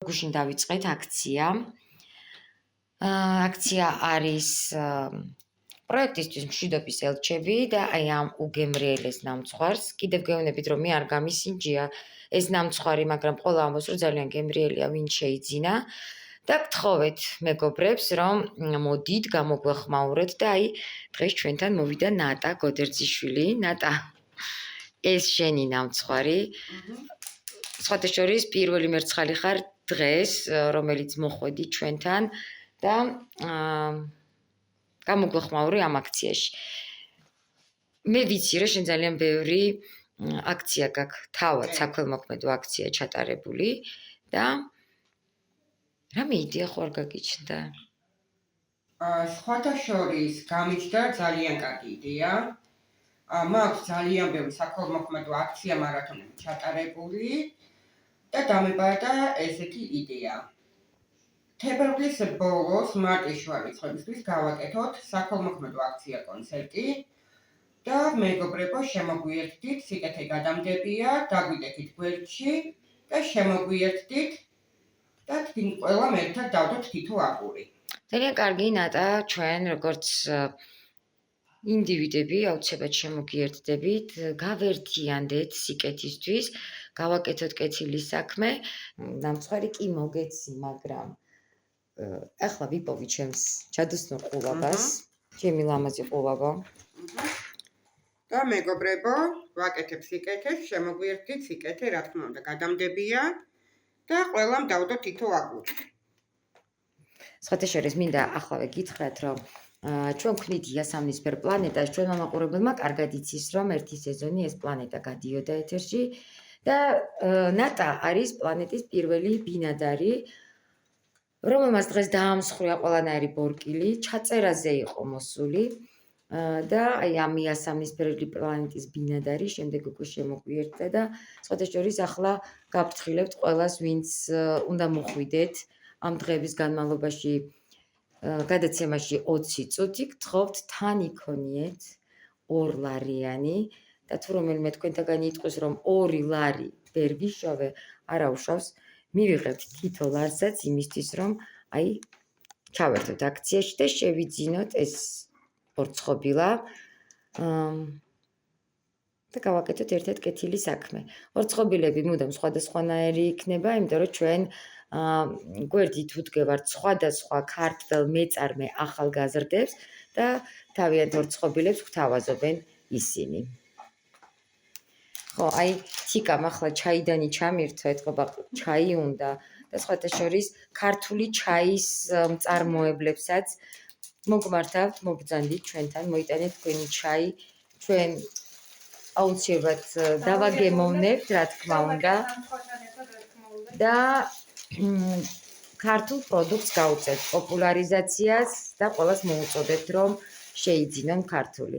გუშინ დავიწყეთ აქცია. აქცია არის პროექტისთვის მშვიდობის ელჩები და აი ამ უგემრიელეს ნამცხვარს კიდევ გეუბნებით რომ მე არ გამისინჯია ეს ნამცხვარი, მაგრამ ყველა ამბობს რომ ძალიან გემრიელია, ვინ შეიძინა და გთხოვეთ მეგობრებს რომ მოდით გამოგვეხმაუროთ და აი დღეს ჩვენთან მოვიდა ნატა გოდერძიშვილი. ნატა, ეს შენი ნამცხვარი. სხვათა შორის პირველი მერცხალი ხარ დღეს, რომელიც მოხვედი ჩვენთან და გამოგვეხმაური ამ აქციაში. მე ვიცი რომ შენ ძალიან ბევრი აქცია გაქვს, თავად საქველმოქმედო აქცია ჩატარებული და რამე იდეა ხო არ გაგიჩნდა? სხვათა შორის გამიჩნდა ძალიან კარგი იდეა. მაქვს ძალიან ბევრი საქველმოქმედო აქცია მარათონები ჩატარებული და დამებარდა ესეთი იდეა. თებერვლის ბოლოს მარტის შუა რიცხვებისთვის გავაკეთოთ საქველმოქმედო აქცია კონცერტი და მეგობრებო შემოგვიერთდით, სიკეთე გადამდებია, დაგვიდექით გვერდში და შემოგვიერთდით და თქვენ ყველამ ერთად დავდოთ თითო აგური. ძალიან კარგი ნატა, ჩვენ როგორც ინდივიდები აუცილებლად შემოგიერთდებით, გავერთიანდეთ სიკეთისთვის, გავაკეთოთ კეთილი საქმე. ნამცხვარი კი მოგეცი, მაგრამ ახლა ვიპოვი ჩემს ჯადოსნურ ყულაბას, ჩემი ლამაზი ყულაბა. და მეგობრებო, ვაკეთებ სიკეთეს, შემოგვიერთდით სიკეთე, რა თქმა უნდა, გადამდებია და ყველამ დავდოთ თითო აგური. სხვათა შორის მინდა ახლავე გითხრათ, რომ ჩვენ ვქნით იასამნისფერ პლანეტას, ჩვენმა მაყურებელმა კარგად იცის, რომ ერთი სეზონი ეს პლანეტა გადიოდა ეთერში და ნატა არის პლანეტის პირველი ბინადარი, რომელმაც დღეს დაამსხვრია ყველანაირი ბორკილი, ჩაწერაზე იყო მოსული და აი ამ იასამნისფერი პლანეტის ბინადარი შემდეგ უკვე შემოგვიერთდა და სხვათა შორის ახლა გაფრთხილებთ ყველას, ვინც უნდა მოხვიდეთ ამ დღეების განმავლობაში გადაცემაში 20 წუთი, გთხოვთ თან იქონიეთ 2 ლარიანი და თუ რომელიმე თქვენთაგანი იტყვის რომ 2 ლარი ვერ ვიშოვე, არა უშავს, მივიღებთ თითო ლარსაც იმისთვის რომ აი ჩავერთოთ აქციაში და შევიძინოთ ეს ორცხობილა და გავაკეთოთ ერთად კეთილი საქმე. ორცხობილები მუდამ სხვადასხვანაირი იქნება, იმიტომ რომ ჩვენ გვერდით უდგევართ სხვადასხვა ქართველ მეწარმე ახალგაზრდებს და თავიანთ ორცხობილებს გვთავაზობენ ისინი. ხო, აი თიკამ ახლა ჩაიდანი ჩამირთვა, ეთყობა ჩაი უნდა და სხვათა შორის ქართული ჩაის მწარმოებლებსაც მოგმართავთ, მობრძანდით ჩვენთან, მოიტანეთ თქვენი ჩაი, ჩვენ აუცილებლად დავაგემოვნებთ, რა თქმა უნდა და ქართულ პროდუქტს გავუწევთ პოპულარიზაციას და ყველას მოუწოდებთ რომ შეიძინონ ქართული.